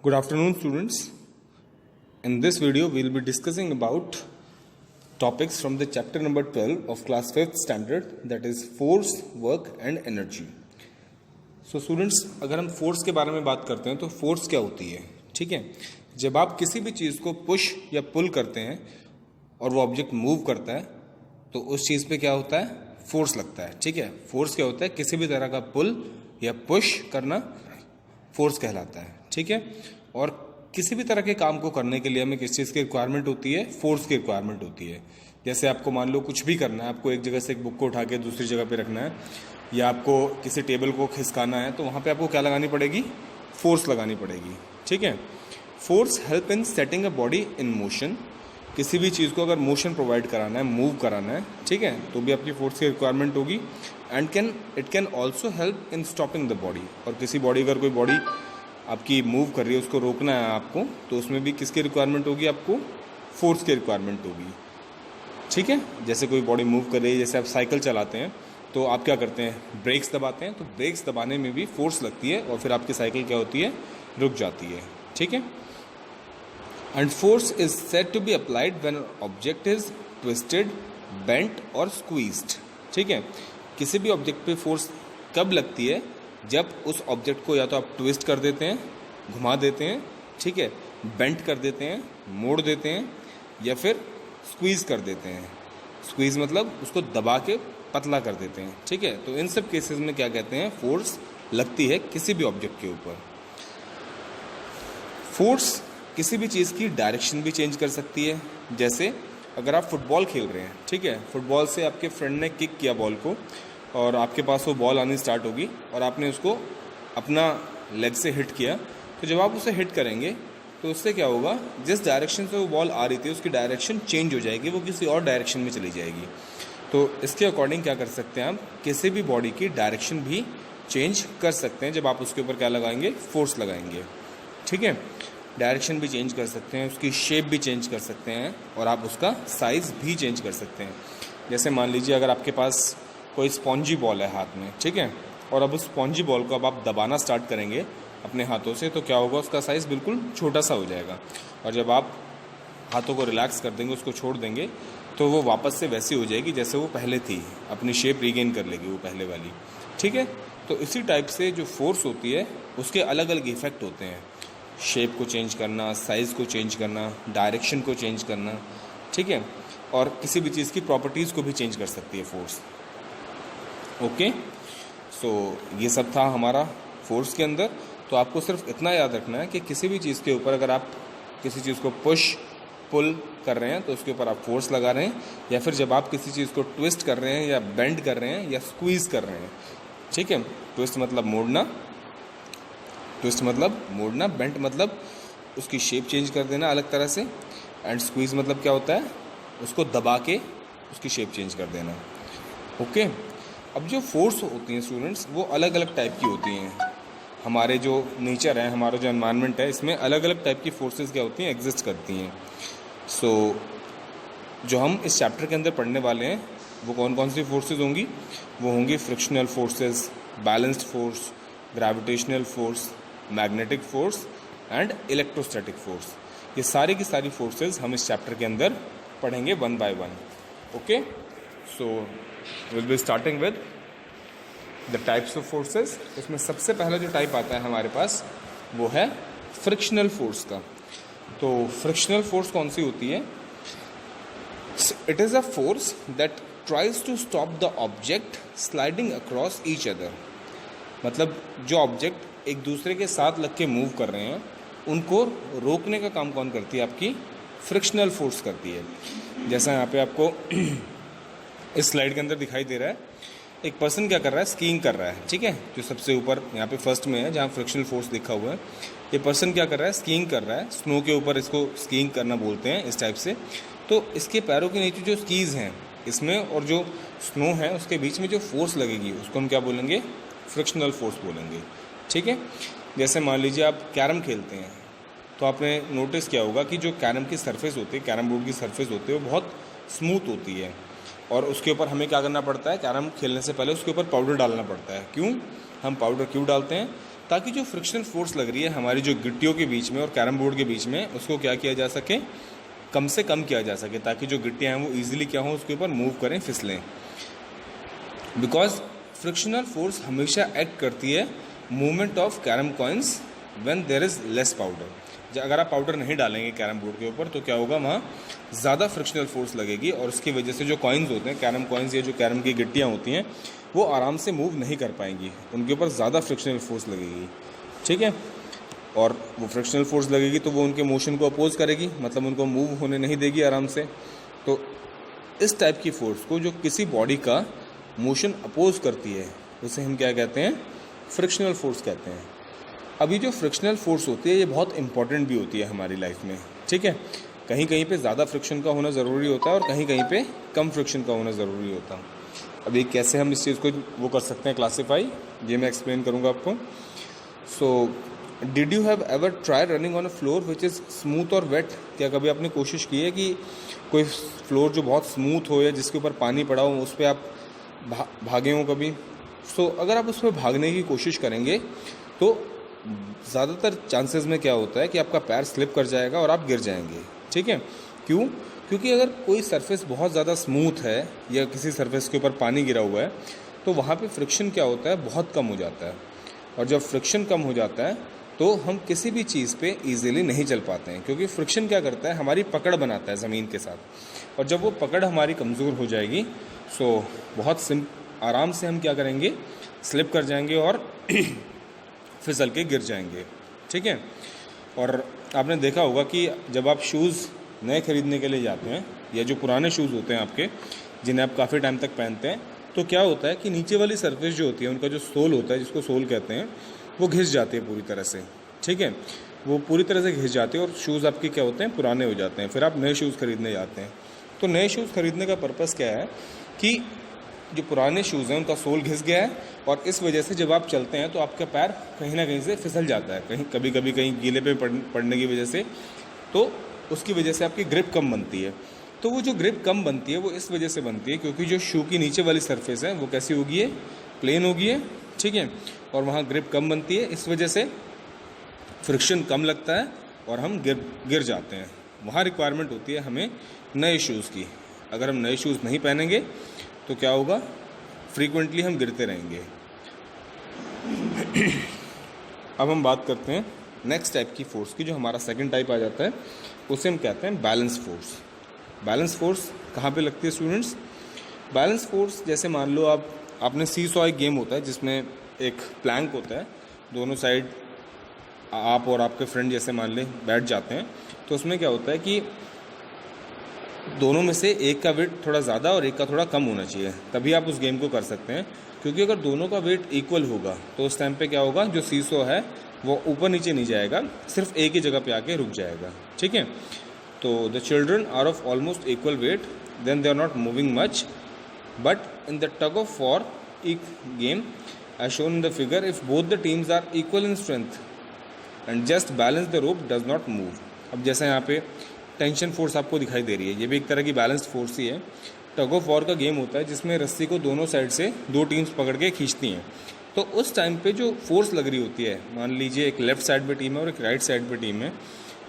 Good afternoon, students. In this video, we will be discussing about topics from the chapter number 12 of class 5th standard, that is force, work and energy. So students, अगर हम force के बारे में बात करते हैं तो force क्या होती है, ठीक है। जब आप किसी भी चीज़ को पुश या पुल करते हैं और वो ऑब्जेक्ट मूव करता है तो उस चीज़ पे क्या होता है, फोर्स लगता है, ठीक है। फोर्स क्या होता है, किसी भी तरह का पुल या पुश करना फोर्स कहलाता है, ठीक है। और किसी भी तरह के काम को करने के लिए हमें किस चीज़ की रिक्वायरमेंट होती है, फोर्स की रिक्वायरमेंट होती है। जैसे आपको मान लो कुछ भी करना है, आपको एक जगह से एक बुक को उठा के दूसरी जगह पे रखना है या आपको किसी टेबल को खिसकाना है तो वहाँ पे आपको क्या लगानी पड़ेगी, फोर्स लगानी पड़ेगी, ठीक है। Force help in setting a body in motion. किसी भी चीज़ को अगर मोशन प्रोवाइड कराना है, मूव कराना है, ठीक है, तो भी आपकी फोर्स की रिक्वायरमेंट होगी। And it can also help in stopping the body. और किसी बॉडी, अगर कोई बॉडी आपकी मूव कर रही है, उसको रोकना है आपको, तो उसमें भी किसकी रिक्वायरमेंट होगी, आपको फोर्स की रिक्वायरमेंट होगी, ठीक है। जैसे कोई बॉडी मूव कर रही है, जैसे आप साइकिल चलाते हैं तो आप क्या करते हैं, ब्रेक्स दबाते हैं, तो ब्रेक्स दबाने में भी फोर्स लगती है और फिर आपकी साइकिल क्या होती है, रुक जाती है, ठीक है। And force is said to be applied when object is twisted, bent और स्क्वीज्ड, ठीक है। किसी भी ऑब्जेक्ट पे फोर्स कब लगती है, जब उस ऑब्जेक्ट को या तो आप ट्विस्ट कर देते हैं, घुमा देते हैं, ठीक है, बेंट कर देते हैं, मोड़ देते हैं, या फिर स्क्वीज़ कर देते हैं। स्क्वीज़ मतलब उसको दबा के पतला कर देते हैं, ठीक है। तो इन सब केसेस में क्या कहते हैं, फोर्स लगती है किसी भी ऑब्जेक्ट के ऊपर। फोर्स किसी भी चीज़ की डायरेक्शन भी चेंज कर सकती है। जैसे अगर आप फुटबॉल खेल रहे हैं, ठीक है, फुटबॉल से आपके फ्रेंड ने किक किया बॉल को और आपके पास वो बॉल आनी स्टार्ट होगी और आपने उसको अपना लेग से हिट किया, तो जब आप उसे हिट करेंगे तो उससे क्या होगा, जिस डायरेक्शन से वो बॉल आ रही थी उसकी डायरेक्शन चेंज हो जाएगी, वो किसी और डायरेक्शन में चली जाएगी। तो इसके अकॉर्डिंग क्या कर सकते हैं, आप किसी भी बॉडी की डायरेक्शन भी चेंज कर सकते हैं जब आप उसके ऊपर क्या लगाएंगे, फोर्स लगाएंगे, ठीक है। डायरेक्शन भी चेंज कर सकते हैं, उसकी शेप भी चेंज कर सकते हैं और आप उसका साइज़ भी चेंज कर सकते हैं। जैसे मान लीजिए अगर आपके पास कोई स्पॉन्जी बॉल है हाथ में, ठीक है, और अब उस स्पॉन्जी बॉल को अब आप दबाना स्टार्ट करेंगे अपने हाथों से, तो क्या होगा, उसका साइज़ बिल्कुल छोटा सा हो जाएगा। और जब आप हाथों को रिलैक्स कर देंगे, उसको छोड़ देंगे, तो वो वापस से वैसी हो जाएगी जैसे वो पहले थी, अपनी शेप रीगेन कर लेगी वो पहले वाली, ठीक है। तो इसी टाइप से जो फोर्स होती है उसके अलग अलग इफ़ेक्ट होते हैं। शेप को चेंज करना, साइज़ को चेंज करना, डायरेक्शन को चेंज करना, ठीक है, और किसी भी चीज़ की प्रॉपर्टीज़ को भी चेंज कर सकती है फोर्स। ओके, सो ये सब था हमारा फोर्स के अंदर। तो आपको सिर्फ इतना याद रखना है कि किसी भी चीज़ के ऊपर अगर आप किसी चीज़ को पुश पुल कर रहे हैं तो उसके ऊपर आप फोर्स लगा रहे हैं, या फिर जब आप किसी चीज़ को ट्विस्ट कर रहे हैं या बेंड कर रहे हैं या स्क्वीज़ कर रहे हैं, ठीक है। ट्विस्ट मतलब मोड़ना, बेंट मतलब उसकी शेप चेंज कर देना अलग तरह से, एंड स्क्वीज़ मतलब क्या होता है, उसको दबा के उसकी शेप चेंज कर देना। ओके, अब जो फोर्स होती हैं स्टूडेंट्स, वो अलग अलग टाइप की होती हैं। हमारे जो नेचर है, हमारा जो एनवायरनमेंट है, इसमें अलग अलग टाइप की फोर्सेस क्या होती हैं, एग्जिस्ट करती हैं। सो जो हम इस चैप्टर के अंदर पढ़ने वाले हैं वो कौन कौन सी फोर्सेस होंगी, वो होंगी frictional forces, balanced force, gravitational force, magnetic force and electrostatic force. ये सारी की सारी फोर्सेस हम इस चैप्टर के अंदर पढ़ेंगे one by one. Okay, so will be starting with the types of forces. इसमें सबसे पहला जो टाइप आता है हमारे पास वो है फ्रिक्शनल फोर्स का। तो फ्रिक्शनल फोर्स कौन सी होती है, it is a force that tries to stop the object sliding across each other. मतलब जो ऑब्जेक्ट एक दूसरे के साथ लग के मूव कर रहे हैं उनको रोकने का काम कौन करती है, आपकी फ्रिक्शनल फोर्स करती है। जैसा यहाँ पे आपको इस स्लाइड के अंदर दिखाई दे रहा है, एक पर्सन क्या कर रहा है, स्कीइंग कर रहा है, ठीक है, जो सबसे ऊपर यहाँ पे फर्स्ट में है जहाँ फ्रिक्शनल फोर्स लिखा हुआ है। ये पर्सन क्या कर रहा है, स्कीइंग कर रहा है, स्नो के ऊपर, इसको स्कीइंग करना बोलते हैं इस टाइप से। तो इसके पैरों के नीचे जो स्कीज़ हैं इसमें और जो स्नो है उसके बीच में जो फोर्स लगेगी उसको हम क्या बोलेंगे, फ्रिक्शनल फोर्स बोलेंगे, ठीक है। जैसे मान लीजिए आप कैरम खेलते हैं तो आपने नोटिस किया होगा कि जो कैरम की सरफेस होती है, कैरम बोर्ड की सरफेस होती है, वो बहुत स्मूथ होती है और उसके ऊपर हमें क्या करना पड़ता है, कैरम खेलने से पहले उसके ऊपर पाउडर डालना पड़ता है। क्यों हम पाउडर क्यों डालते हैं, ताकि जो फ्रिक्शनल फोर्स लग रही है हमारी जो गिट्टियों के बीच में और कैरम बोर्ड के बीच में, उसको क्या किया जा सके, कम से कम किया जा सके, ताकि जो गिट्टियाँ हैं वो ईजिली क्या हो, उसके ऊपर मूव करें, फिसलें। बिकॉज फ्रिक्शनल फोर्स हमेशा एक्ट करती है movement of carrom coins when there is less powder. अगर आप पाउडर नहीं डालेंगे कैरम बोर्ड के ऊपर तो क्या होगा, वहाँ ज़्यादा फ्रिक्शनल फोर्स लगेगी और उसकी वजह से जो कॉइन्स होते हैं, कैरम कॉइन्स या जो कैरम की गिट्टियाँ होती हैं, वो आराम से मूव नहीं कर पाएंगी, उनके ऊपर ज़्यादा फ्रिक्शनल फोर्स लगेगी। ठीक है, और वो फ्रिक्शनल फोर्स लगेगी तो वो उनके मोशन को अपोज करेगी, मतलब उनको मूव होने नहीं देगी आराम से। तो इस टाइप की फोर्स को जो किसी बॉडी का मोशन अपोज करती है उसे हम क्या कहते हैं, फ्रिक्शनल फोर्स कहते हैं। अभी जो फ्रिक्शनल फोर्स होती है ये बहुत इंपॉर्टेंट भी होती है हमारी लाइफ में। ठीक है, कहीं कहीं पे ज़्यादा फ्रिक्शन का होना ज़रूरी होता है और कहीं कहीं पे कम फ्रिक्शन का होना ज़रूरी होता है। अभी कैसे हम इस चीज़ को वो कर सकते हैं क्लासीफाई, ये मैं एक्सप्लेन करूँगा आपको। So did you have ever try running on a floor which is smooth और वेट? क्या कभी आपने कोशिश की है कि कोई फ्लोर जो बहुत स्मूथ हो या जिसके ऊपर पानी पड़ा हो उस पर आप भागे हो कभी? सो अगर आप उस पर भागने की कोशिश करेंगे तो ज़्यादातर चांसेस में क्या होता है कि आपका पैर स्लिप कर जाएगा और आप गिर जाएंगे। ठीक है, क्यों? क्योंकि अगर कोई सरफेस बहुत ज़्यादा स्मूथ है या किसी सरफेस के ऊपर पानी गिरा हुआ है तो वहाँ पे फ्रिक्शन क्या होता है, बहुत कम हो जाता है। और जब फ्रिक्शन कम हो जाता है तो हम किसी भी चीज़ पे इजीली नहीं चल पाते हैं, क्योंकि फ्रिक्शन क्या करता है, हमारी पकड़ बनाता है ज़मीन के साथ। और जब वो पकड़ हमारी कमज़ोर हो जाएगी सो बहुत आराम से हम क्या करेंगे, स्लिप कर जाएंगे और फिसल के गिर जाएंगे। ठीक है, और आपने देखा होगा कि जब आप शूज़ नए ख़रीदने के लिए जाते हैं या जो पुराने शूज़ होते हैं आपके, जिन्हें आप काफ़ी टाइम तक पहनते हैं, तो क्या होता है कि नीचे वाली सरफेस जो होती है, उनका जो सोल होता है, जिसको सोल कहते हैं, वो घिस जाती है पूरी तरह से। ठीक है, वो पूरी तरह से घिस जाती है और शूज़ आपके क्या होते हैं, पुराने हो जाते हैं। फिर आप नए शूज़ खरीदने जाते हैं। तो नए शूज़ खरीदने का पर्पज़ क्या है कि जो पुराने शूज़ हैं उनका सोल घिस गया है और इस वजह से जब आप चलते हैं तो आपका पैर कहीं ना कहीं से फिसल जाता है, कभी कभी कहीं गीले पे पड़ने की वजह से, तो उसकी वजह से आपकी ग्रिप कम बनती है। तो वो जो ग्रिप कम बनती है वो इस वजह से बनती है क्योंकि जो शू की नीचे वाली सरफेस है वो कैसी होगी है, प्लेन होगी है। ठीक है, और वहाँ ग्रिप कम बनती है, इस वजह से फ्रिक्शन कम लगता है और हम गिर जाते हैं। वहाँ रिक्वायरमेंट होती है हमें नए शूज़ की। अगर हम नए शूज़ नहीं पहनेंगे तो क्या होगा, फ्रीक्वेंटली हम गिरते रहेंगे। अब हम बात करते हैं नेक्स्ट टाइप की फोर्स की, जो हमारा सेकंड टाइप आ जाता है, उसे हम कहते हैं बैलेंस फोर्स। बैलेंस फोर्स कहाँ पे लगती है स्टूडेंट्स? बैलेंस फोर्स जैसे मान लो आपने सी सॉ एक गेम होता है जिसमें एक प्लैंक होता है, दोनों साइड आप और आपके फ्रेंड जैसे मान ले बैठ जाते हैं। तो उसमें क्या होता है कि दोनों में से एक का वेट थोड़ा ज़्यादा और एक का थोड़ा कम होना चाहिए, तभी आप उस गेम को कर सकते हैं। क्योंकि अगर दोनों का वेट इक्वल होगा तो उस टाइम पे क्या होगा, जो सीसो है वो ऊपर नीचे नहीं जाएगा, सिर्फ एक ही जगह पे आके रुक जाएगा। ठीक है, तो the children are of almost equal weight, then they are not moving much, but in the tug of war game as shown in the figure, if both the teams are equal in strength and just balance the rope does not move। अब जैसा यहाँ पे tension force आपको दिखाई दे रही है, ये भी एक तरह की बैलेंस्ड फोर्स ही है। टग ऑफ वॉर का गेम होता है जिसमें रस्सी को दोनों साइड से दो टीम्स पकड़ के खींचती हैं। तो उस टाइम पे जो फोर्स लग रही होती है, मान लीजिए एक लेफ्ट साइड पे टीम है और एक राइट साइड पे टीम है,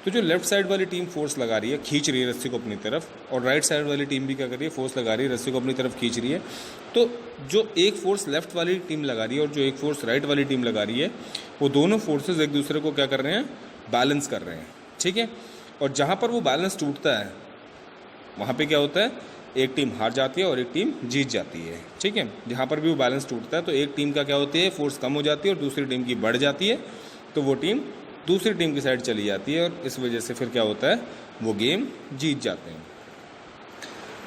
तो जो लेफ्ट साइड वाली टीम फोर्स लगा रही है, खींच रही है रस्सी को अपनी तरफ, और राइट साइड वाली टीम भी क्या कर रही है, फोर्स लगा रही है, रस्सी को अपनी तरफ खींच रही है। तो जो एक फोर्स लेफ्ट वाली टीम लगा रही है और जो एक फोर्स राइट वाली टीम लगा रही है, वो दोनों फोर्सेस एक दूसरे को क्या कर रहे हैं, बैलेंस कर रहे हैं। ठीक है, और जहाँ पर वो बैलेंस टूटता है वहाँ पे क्या होता है, एक टीम हार जाती है और एक टीम जीत जाती है। ठीक है, जहाँ पर भी वो बैलेंस टूटता है तो एक टीम का क्या होती है, फोर्स कम हो जाती है और दूसरी टीम की बढ़ जाती है, तो वो टीम दूसरी टीम की साइड चली जाती है और इस वजह से फिर क्या होता है, वो गेम जीत जाते हैं।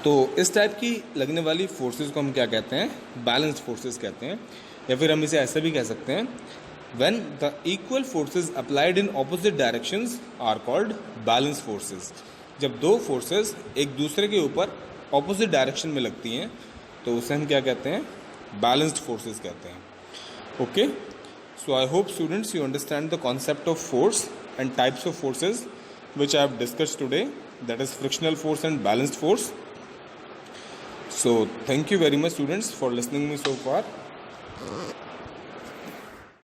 तो इस टाइप की लगने वाली फोर्सेस को हम क्या कहते हैं, बैलेंस्ड फोर्सेस कहते हैं, या फिर हम इसे ऐसे भी कह सकते हैं, when the equal forces applied in opposite directions are called balance forces. जब दो फोर्सेस एक दूसरे के ऊपर ऑपोजिट डायरेक्शन में लगती हैं तो उसे हम क्या कहते हैं, बैलेंस्ड फोर्सेस कहते हैं। Okay, so I hope students you understand the concept of force and types of forces which I have discussed today, that is frictional force and balanced force. So thank you very much students for listening me so far.